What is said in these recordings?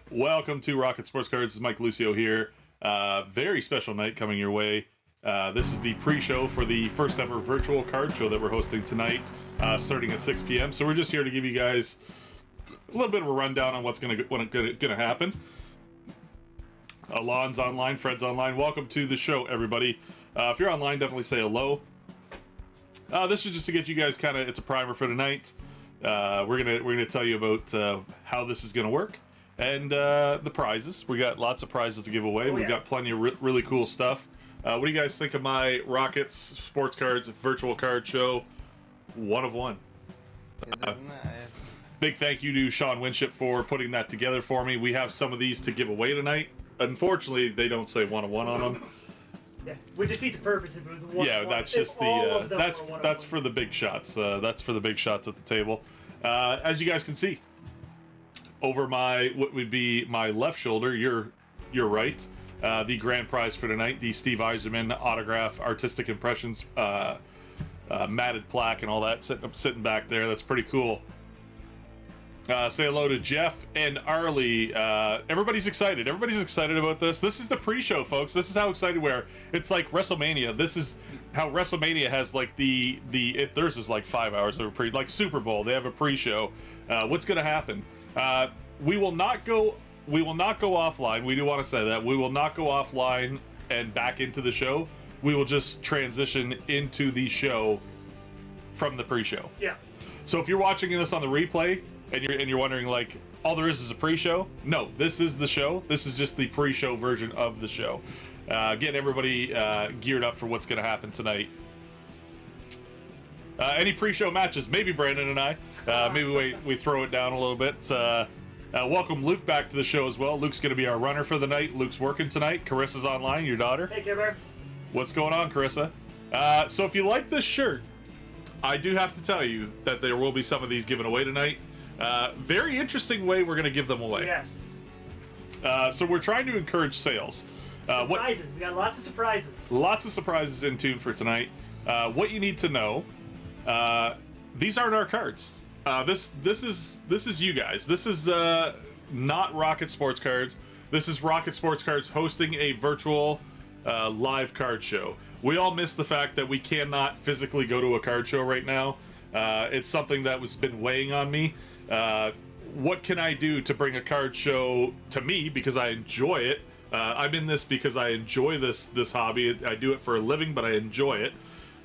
Welcome to Rocket Sports Cards. This is Mike Lucio here. Very special night coming your way. This is the pre-show for the first ever virtual card show that we're hosting tonight, starting at 6 p.m. So we're just here to give you guys a little bit of a rundown on what's going to happen. Alon's online, Fred's online. Welcome to the show, everybody. If you're online, definitely say hello. This is just to get you guys it's a primer for tonight. We're gonna tell you about how this is gonna work. And the prizes. We got lots of prizes to give away. We've got plenty of really cool stuff. What do you guys think of my Rockets Sports Cards virtual card show? One of one. Nice. Big thank you to Sean Winship for putting that together for me. We have some of these to give away tonight. Unfortunately, they don't say one of one on them. Yeah, would defeat the purpose if it was one. Yeah, that's just the that's for the big shots. That's for the big shots at the table. As you guys can see, over what would be my left shoulder, you're right. The grand prize for tonight, the Steve Yzerman autograph, artistic impressions, matted plaque, and all that sitting back there. That's pretty cool. Say hello to Jeff and Arlie. Everybody's excited. Everybody's excited about this. This is the pre-show, folks. This is how excited we are. It's like WrestleMania. This is how WrestleMania has like theirs is like 5 hours of a like Super Bowl. They have a pre-show. What's going to happen? We will not go offline. We do want to say that we will not go offline and back into the show. We will just transition into the show from the pre-show. Yeah. So if you're watching this on the replay and you're wondering like all there is a pre-show, no, this is the show. This is just the pre-show version of the show. Getting everybody geared up for what's going to happen tonight. Any pre-show matches? Maybe Brandon and I. Maybe we throw it down a little bit. Welcome Luke back to the show as well. Luke's going to be our runner for the night. Luke's working tonight. Carissa's online, your daughter. Hey, Kimber. What's going on, Carissa? So if you like this shirt, I do have to tell you that there will be some of these given away tonight. Very interesting way we're going to give them away. Yes. So we're trying to encourage sales. Surprises. We got lots of surprises. Lots of surprises in tune for tonight. What you need to know, these aren't our cards. This is you guys. This is not Rocket Sports Cards. This is Rocket Sports Cards hosting a virtual live card show. We all miss the fact that we cannot physically go to a card show right now. It's something that was been weighing on me. What can I do to bring a card show to me because I enjoy it? I'm in this because I enjoy this hobby. I do it for a living, but I enjoy it.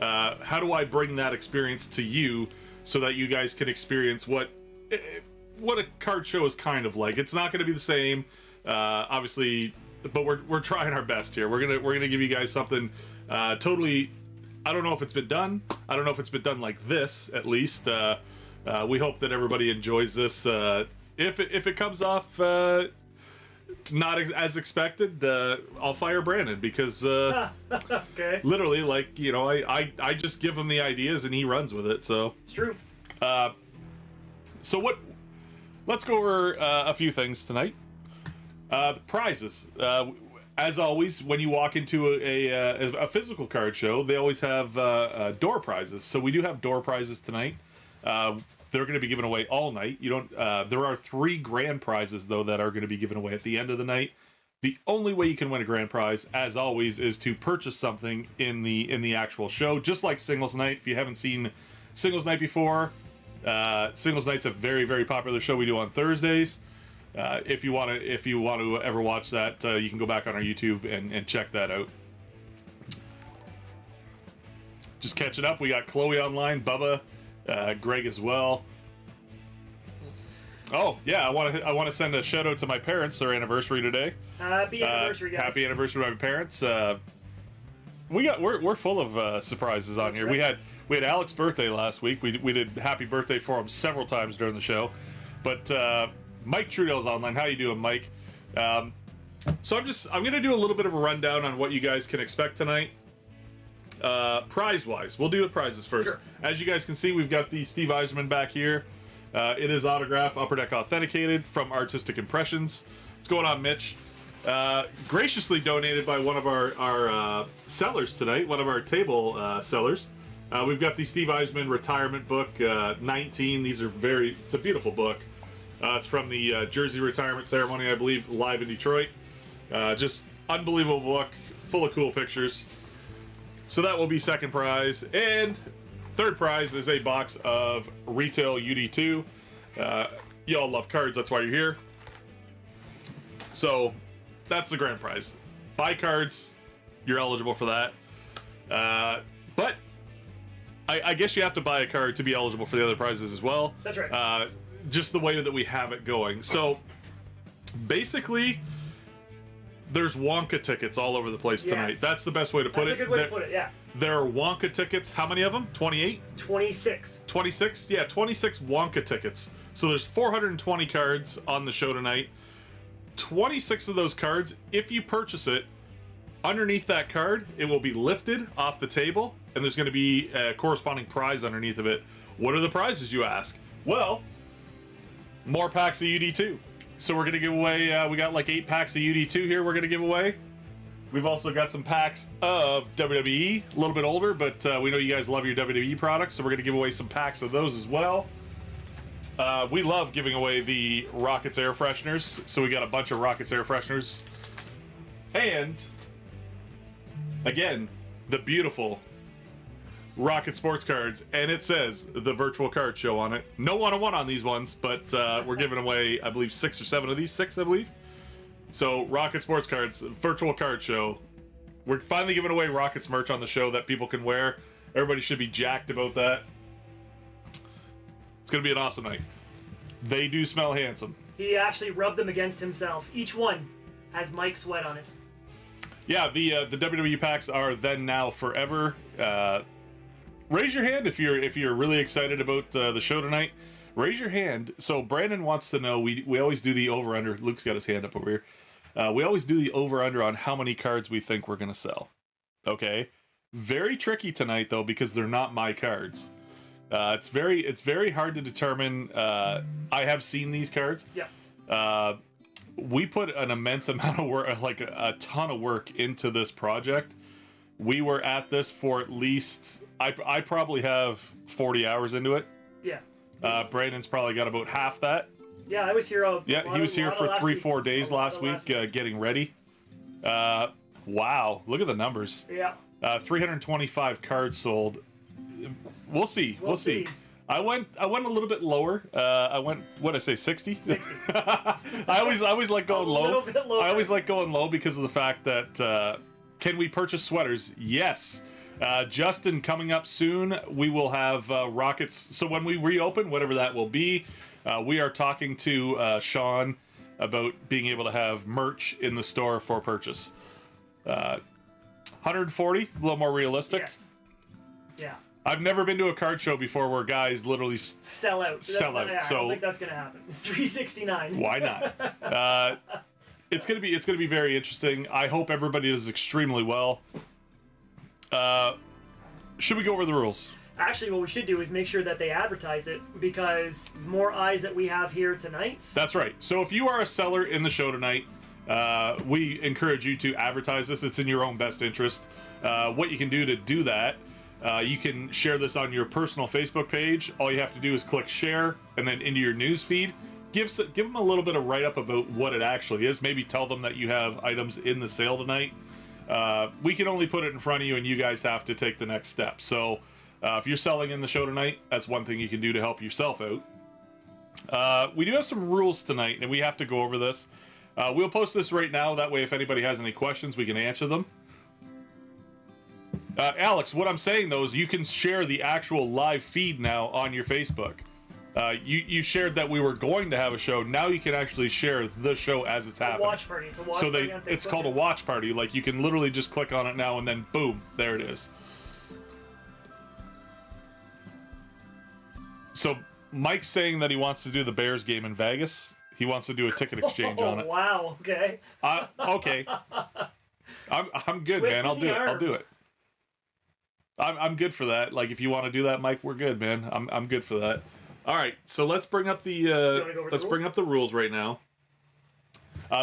How do I bring that experience to you so that you guys can experience what a card show is kind of like? It's not going to be the same, obviously, but we're trying our best here. We're gonna give you guys something totally. I don't know if it's been done. I don't know if it's been done like this. At least we hope that everybody enjoys this. If it comes off not as expected, I'll fire Brandon because Okay. literally, like, you know, I just give him the ideas and he runs with it. So It's true. let's go over a few things tonight. The prizes. As always, when you walk into a physical card show, they always have door prizes. So we do have door prizes tonight. They're going to be given away all night. There are 3 grand prizes though that are going to be given away at the end of the night. The only way you can win a grand prize, as always, is to purchase something in the actual show, just like Singles Night. If you haven't seen Singles Night before, Singles Night's a very, very popular show we do on Thursdays. If you want to ever watch that, you can go back on our YouTube and check that out. Just catching up. We got Chloe online, Bubba, Greg as well. Oh yeah, I want to send a shout out to my parents. Their anniversary today. Happy anniversary, guys. Happy anniversary to my parents. We're full of surprises on here. Right. We had Alex's birthday last week. We did happy birthday for him several times during the show. But Mike Trudell's online. How you doing, Mike? So I'm gonna do a little bit of a rundown on what you guys can expect tonight. Prize wise, we'll do the prizes first. Sure. As you guys can see, we've got the Steve Yzerman back here. It is autographed, Upper Deck authenticated from Artistic Impressions. What's going on, Mitch? Graciously donated by one of our sellers tonight, one of our table sellers. We've got the Steve Yzerman retirement book, 19. These are it's a beautiful book. It's from the jersey retirement ceremony, I believe, live in Detroit. Just unbelievable book, full of cool pictures. So that will be second prize. And third prize is a box of retail UD2. Y'all love cards, that's why you're here. So that's the grand prize. Buy cards, you're eligible for that. But I guess you have to buy a card to be eligible for the other prizes as well. That's right. Just the way that we have it going. So basically, there's Wonka tickets all over the place tonight. Yes. That's the best way to put That's it. a good way to put it, yeah. There are Wonka tickets. How many of them? 28? 26. 26? Yeah, 26 Wonka tickets. So there's 420 cards on the show tonight. 26 of those cards, if you purchase it, underneath that card, it will be lifted off the table, and there's going to be a corresponding prize underneath of it. What are the prizes, you ask? Well, more packs of UD2. So we're going to give away, we got like 8 packs of UD2 here we're going to give away. We've also got some packs of WWE, a little bit older, but we know you guys love your WWE products, so we're going to give away some packs of those as well. We love giving away the Rockets air fresheners, so we got a bunch of Rockets air fresheners. And, again, the beautiful Rocket Sports cards, and it says the virtual card show on it. No one-on-one on these ones, but we're giving away, I believe, 6 or 7 of these. 6, I believe. So, Rocket Sports cards, virtual card show. We're finally giving away Rockets merch on the show that people can wear. Everybody should be jacked about that. It's going to be an awesome night. They do smell handsome. He actually rubbed them against himself. Each one has Mike Sweat on it. Yeah, the WWE packs are then, now, forever. Raise your hand if you're really excited about the show tonight. Raise your hand. So Brandon wants to know. We always do the over under. Luke's got his hand up over here. We always do the over under on how many cards we think we're gonna sell. Okay, very tricky tonight though because they're not my cards. It's very hard to determine. I have seen these cards. Yeah. We put an immense amount of work, like a ton of work into this project. We were at this for at least, I probably have 40 hours into it. Yeah. Brandon's probably got about half that. Yeah, I was here. He was here for 3-4 days last week getting ready. Wow, look at the numbers. Yeah. 325 cards sold. We'll see. We'll see. I went a little bit lower. I went, what did I say, 60? 60. I always like going low. A little bit lower. I always like going low because of the fact that can we purchase sweaters? Yes. Justin, coming up soon, we will have Rockets. So when we reopen, whatever that will be, we are talking to Sean about being able to have merch in the store for purchase. 140, a little more realistic. Yes. Yeah. I've never been to a card show before where guys literally Sell out. Sell out. Yeah, I So don't think that's gonna happen. 369. why not? It's gonna be very interesting. I hope everybody does extremely well. Should we go over the rules? Actually, what we should do is make sure that they advertise it because the more eyes that we have here tonight. That's right. So if you are a seller in the show tonight, we encourage you to advertise this. It's in your own best interest. What you can do to do that, you can share this on your personal Facebook page. All you have to do is click share and then into your news feed. Give them a little bit of write-up about what it actually is. Maybe tell them that you have items in the sale tonight. We can only put it in front of you and you guys have to take the next step. So if you're selling in the show tonight, that's one thing you can do to help yourself out. We do have some rules tonight and we have to go over this. We'll post this right now. That way if anybody has any questions, we can answer them. Alex, what I'm saying though is you can share the actual live feed now on your Facebook. You shared that we were going to have a show. Now you can actually share the show as it's happening. Watch party. It's a watch party on Facebook. It's called a watch party. Like you can literally just click on it now and then boom, there it is. So Mike's saying that he wants to do the Bears game in Vegas. He wants to do a ticket exchange on it. Wow. Okay. Okay. I'm good, man. I'll do it. I'll do it. I'm good for that. Like if you want to do that, Mike, we're good, man. I'm good for that. All right, so let's bring up the bring up the rules right now.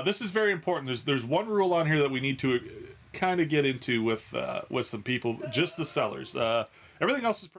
This is very important. There's one rule on here that we need to kind of get into with some people, just the sellers. Everything else is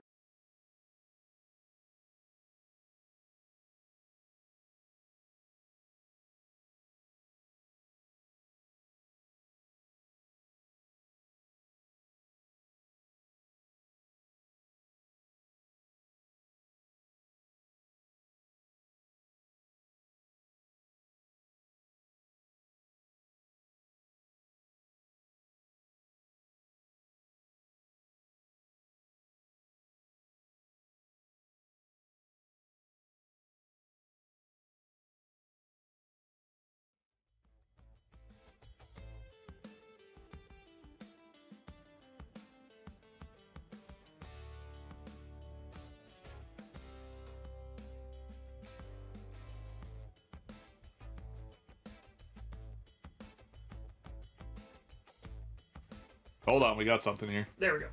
Hold on, we got something here. There we go.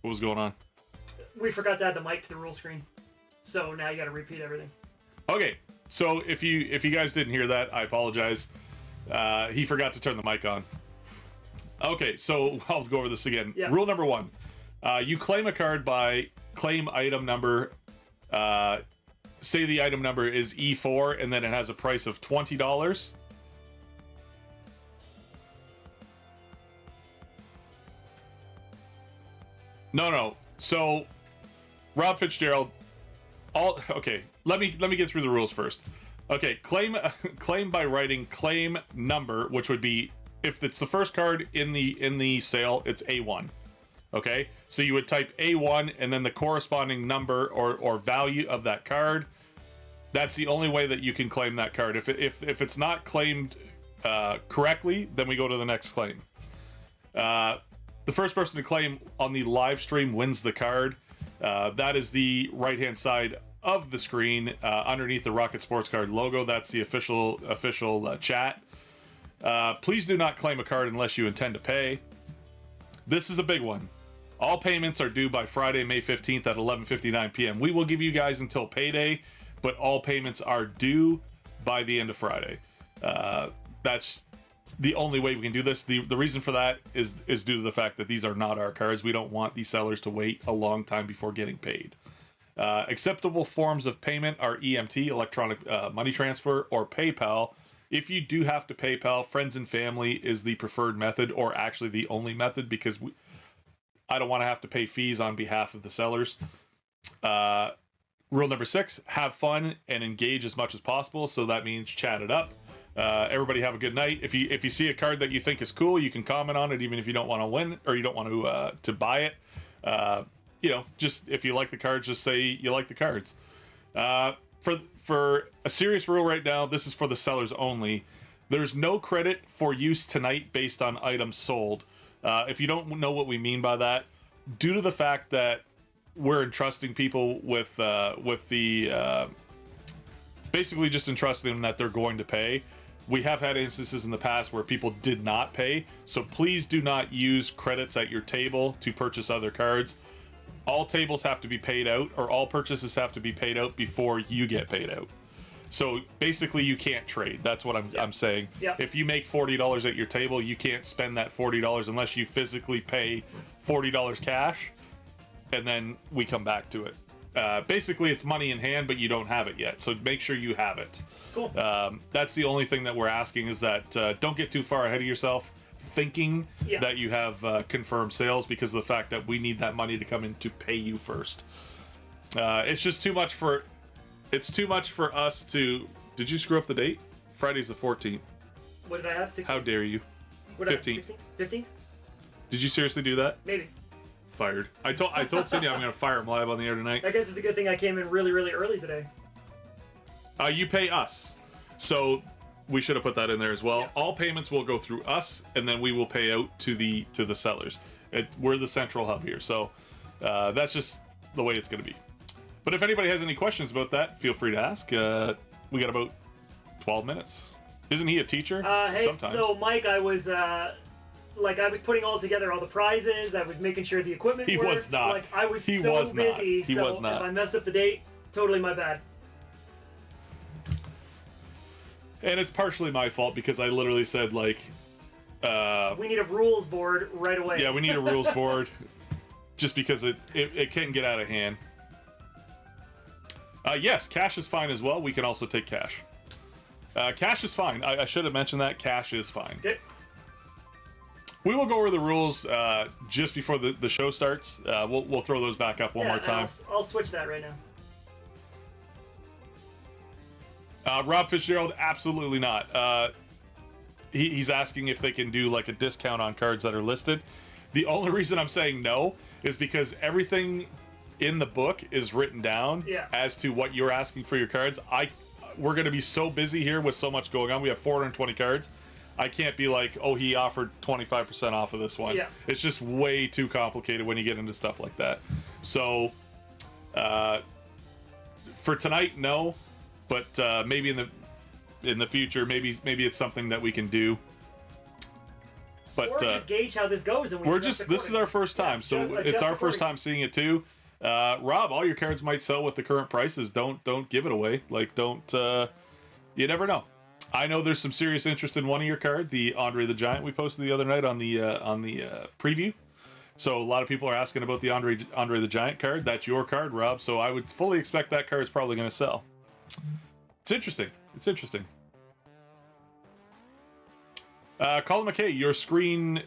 What was going on? We forgot to add the mic to the rule screen, so now you got to repeat everything. Okay, so if you guys didn't hear that, I apologize. He forgot to turn the mic on. Okay, so I'll go over this again. Yeah. Rule number 1: you claim a card by claim item number. Say the item number is E4, and then it has a price of $20. No. So, Rob Fitzgerald. Okay. Let me get through the rules first. Okay. Claim by writing claim number, which would be if it's the first card in the sale, it's A1. Okay. So you would type A1 and then the corresponding number or value of that card. That's the only way that you can claim that card. If it's not claimed correctly, then we go to the next claim. The first person to claim on the live stream wins the card. That is the right-hand side of the screen underneath the Rocket Sports Card logo. That's the official chat. Please do not claim a card unless you intend to pay. This is a big one. All payments are due by Friday, May 15th at 11:59 p.m. We will give you guys until payday, but all payments are due by the end of Friday. That's the only way we can do this. The reason for that is due to the fact that these are not our cards. We don't want these sellers to wait a long time before getting paid. Acceptable forms of payment are EMT, electronic money transfer, or PayPal. If you do have to PayPal, friends and family is the preferred method, or actually the only method, because I don't want to have to pay fees on behalf of the sellers. Rule number 6, have fun and engage as much as possible. So that means chat it up. Everybody have a good night. If you see a card that you think is cool, you can comment on it, even if you don't want to win or you don't want to buy it. Just if you like the cards, just say you like the cards. For a serious rule right now, this is for the sellers only. There's no credit for use tonight based on items sold. If you don't know what we mean by that, due to the fact that we're entrusting people with the basically just entrusting them that they're going to pay. We have had instances in the past where people did not pay, so please do not use credits at your table to purchase other cards. All tables have to be paid out, or all purchases have to be paid out before you get paid out. So basically, you can't trade. That's what I'm saying. Yep. If you make $40 at your table, you can't spend that $40 unless you physically pay $40 cash, and then we come back to it. Basically, it's money in hand, but you don't have it yet. So make sure you have it. Cool. That's the only thing that we're asking, is that don't get too far ahead of yourself thinking that you have confirmed sales, because of the fact that we need that money to come in to pay you first. It's just too much for us to. Did you screw up the date? Friday's the 14th. What did I have? 16th? How dare you? What 15th. 15th? Did you seriously do that? Maybe. Fired. I told Cindy I'm gonna fire him live on the air tonight. I guess it's a good thing I came in really, really early today. You pay us, so we should have put that in there as well. Yeah. All payments will go through us, and then we will pay out to the sellers. We're the central hub here, so that's just the way it's going to be. But if anybody has any questions about that, feel free to ask. We got about 12 minutes. Isn't he a teacher? Hey, Sometimes. so Mike, I was putting all together, all the prizes. I was making sure the equipment He worked. was not. I was He so was not. busy. He so was not. if I messed up the date, totally my bad. And it's partially my fault, because I literally said, we need a rules board right away. yeah, we need a rules board, just because it can get out of hand. Yes, cash is fine as well. We can also take cash. Cash is fine. I should have mentioned that. Cash is fine. Okay. We will go over the rules just before the show starts. We'll throw those back up one more time. I'll switch that right now. Rob Fitzgerald, absolutely not. He's asking if they can do like a discount on cards that are listed. The only reason I'm saying no is because everything in the book is written down as to what you're asking for your cards. We're going to be so busy here with so much going on. We have 420 cards. I can't be like, oh, he offered 25% off of this one. Yeah. It's just way too complicated when you get into stuff like that. So, for tonight, no. But maybe in the future, maybe it's something that we can do. But Or just gauge how this goes, and we we're adjust just this is our first time, so adjust it's our first accordingly. time seeing it too. Rob, all your cards might sell with the current prices. Don't give it away. Like don't. You never know. I know there's some serious interest in one of your card, the Andre the Giant we posted the other night on the preview. So a lot of people are asking about the Andre the Giant card. That's your card, Rob. So I would fully expect that card's probably going to sell. It's interesting. It's interesting. Colin McKay, your screen.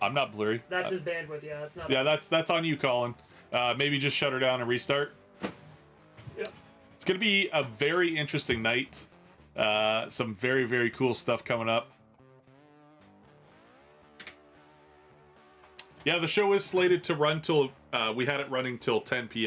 I'm not blurry. That's his bandwidth. Yeah, it's not. Yeah, that's on you, Colin. Maybe just shut her down and restart. Yep. It's going to be a very interesting night. Some very, very cool stuff coming up. Yeah, the show is slated to run till we had it running till 10 p.m.